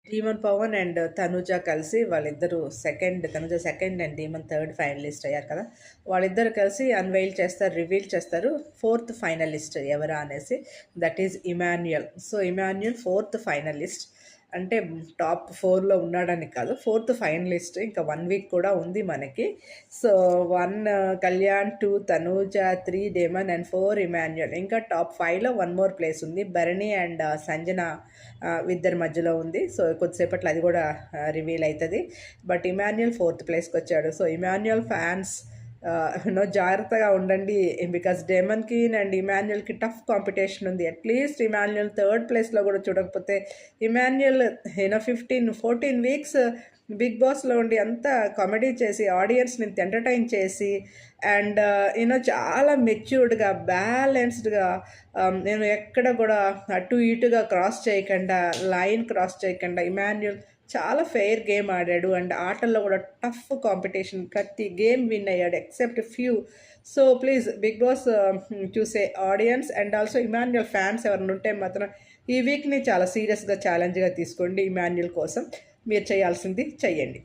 Dhiman Pawan and Tanuja కలిసి వాళ్ళిద్దరూ Tanuja second and Dhiman third finalist అయ్యారు కదా. వాళ్ళిద్దరు కలిసి అన్వెయిల్ చేస్తారు, రివీల్ చేస్తారు ఫోర్త్ ఫైనలిస్ట్ ఎవరా అనేసి. That is Emmanuel. So Emmanuel fourth finalist. అంటే టాప్ 4లో ఉన్నాడని కాదు, ఫోర్త్ ఫైనలిస్ట్. ఇంకా 1 వీక్ కూడా ఉంది మనకి. So 1 Kalyan, 2 Tanuja, 3 Daemon and 4 Emmanuel. ఇంకా టాప్ 5లో 1 మోర్ ప్లేస్ ఉంది, భరణి అండ్ సంజన ఇద్దరి మధ్యలో ఉంది. సో కొద్దిసేపట్లో అది కూడా రివీల్ అవుతుంది. బట్ ఇమాన్యుయల్ ఫోర్త్ ప్లేస్కి వచ్చాడు. సో ఇమాన్యుయల్ ఫ్యాన్స్ జాగ్రత్తగా ఉండండి, బికాస్ డేమన్కి అండ్ ఇమాన్యుయల్కి టఫ్ కాంపిటీషన్ ఉంది. అట్లీస్ట్ ఇమాన్యుయల్ థర్డ్ ప్లేస్లో కూడా చూడకపోతే, ఇమాన్యుయల్ 14 వీక్స్ బిగ్ బాస్లో ఉండి అంతా కామెడీ చేసి ఆడియన్స్ని ఎంటర్టైన్ చేసి అండ్ చాలా మెచ్యూర్డ్గా బ్యాలెన్స్డ్గా నేను ఎక్కడ కూడా అటు ఇటుగా క్రాస్ చేయకుండా, లైన్ క్రాస్ చేయకుండా ఇమాన్యుయల్ చాలా ఫెయిర్ గేమ్ ఆడాడు. అండ్ ఆటల్లో కూడా టఫ్ కాంపిటీషన్, ప్రతి గేమ్ విన్ అయ్యాడు except few. So please Bigg Boss చూసే audience and also Emmanuel fans ఎవరైనా ఉంటే మాత్రం ఈ వీక్ని చాలా సీరియస్గా ఛాలెంజ్గా తీసుకోండి. ఇమాన్యుయల్ కోసం మీరు చేయాల్సింది చెయ్యండి.